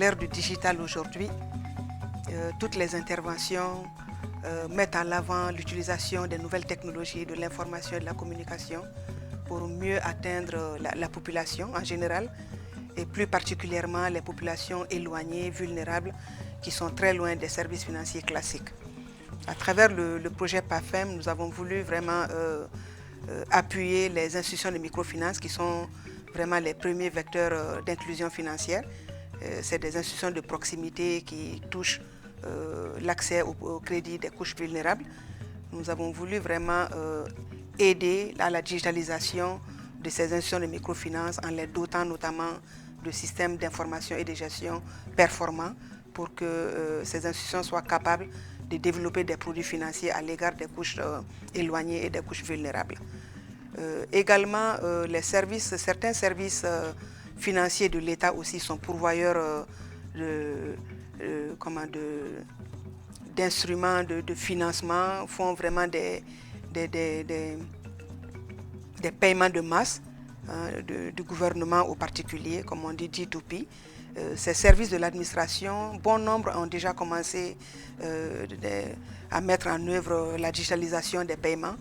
l'ère du digital aujourd'hui, toutes les interventions mettent en avant l'utilisation des nouvelles technologies de l'information et de la communication pour mieux atteindre la population en général et plus particulièrement les populations éloignées, vulnérables, qui sont très loin des services financiers classiques. À travers le projet PAFEM, nous avons voulu vraiment appuyer les institutions de microfinance qui sont vraiment les premiers vecteurs d'inclusion financière. C'est des institutions de proximité qui touchent l'accès au crédit des couches vulnérables. Nous avons voulu vraiment aider à la digitalisation de ces institutions de microfinance en les dotant notamment de systèmes d'information et de gestion performants pour que ces institutions soient capables de développer des produits financiers à l'égard des couches éloignées et des couches vulnérables. Également, certains services financiers de l'État aussi sont pourvoyeurs d'instruments de financement, font vraiment des paiements de masse du gouvernement aux particuliers, comme on dit G2P. Ces services de l'administration, bon nombre ont déjà commencé à mettre en œuvre la digitalisation des paiements.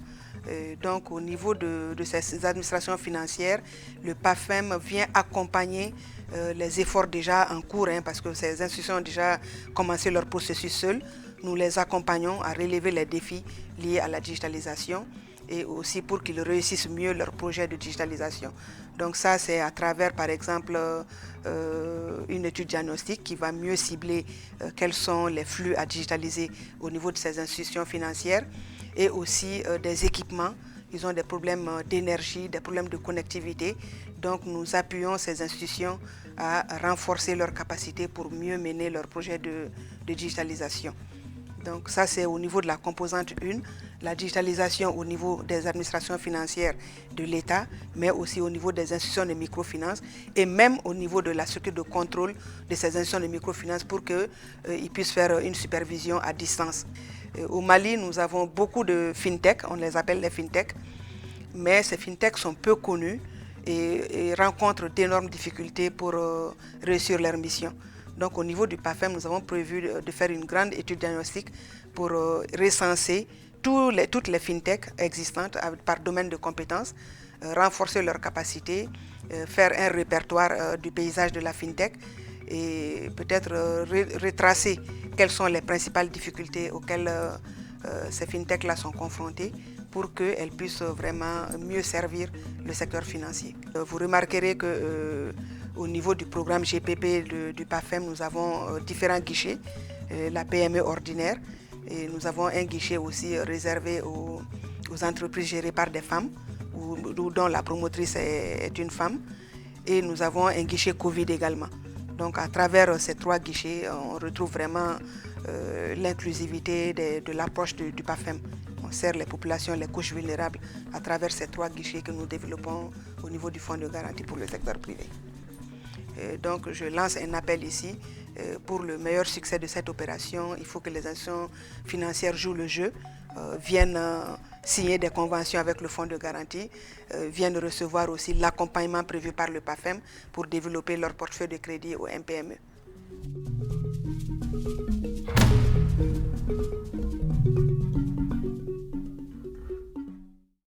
Donc au niveau de ces administrations financières, le PAFEM vient accompagner les efforts déjà en cours, parce que ces institutions ont déjà commencé leur processus seules. Nous les accompagnons à relever les défis liés à la digitalisation et aussi pour qu'ils réussissent mieux leur projet de digitalisation. Donc ça, c'est à travers, par exemple, une étude diagnostique qui va mieux cibler quels sont les flux à digitaliser au niveau de ces institutions financières et aussi des équipements. Ils ont des problèmes d'énergie, des problèmes de connectivité. Donc nous appuyons ces institutions à renforcer leurs capacités pour mieux mener leur projet de digitalisation. Donc ça, c'est au niveau de la composante 1, la digitalisation au niveau des administrations financières de l'État, mais aussi au niveau des institutions de microfinance et même au niveau de la structure de contrôle de ces institutions de microfinance pour qu'ils puissent faire une supervision à distance. Au Mali, nous avons beaucoup de fintech, on les appelle les fintech, mais ces fintech sont peu connus et rencontrent d'énormes difficultés pour réussir leur mission. Donc au niveau du PAFEM, nous avons prévu de faire une grande étude diagnostique pour recenser toutes les fintechs existantes par domaine de compétences, renforcer leurs capacités, faire un répertoire du paysage de la fintech et peut-être retracer quelles sont les principales difficultés auxquelles ces fintechs-là sont confrontées pour qu'elles puissent vraiment mieux servir le secteur financier. Vous remarquerez que au niveau du programme GPP du PAFEM, nous avons différents guichets, la PME ordinaire, et nous avons un guichet aussi réservé aux entreprises gérées par des femmes, dont la promotrice est une femme, et nous avons un guichet Covid également. Donc à travers ces trois guichets, on retrouve vraiment l'inclusivité de l'approche du PAFEM. On sert les populations, les couches vulnérables à travers ces trois guichets que nous développons au niveau du Fonds de garantie pour le secteur privé. Donc je lance un appel ici pour le meilleur succès de cette opération. Il faut que les institutions financières jouent le jeu, viennent signer des conventions avec le fonds de garantie, viennent recevoir aussi l'accompagnement prévu par le PAFEM pour développer leur portefeuille de crédit au MPME.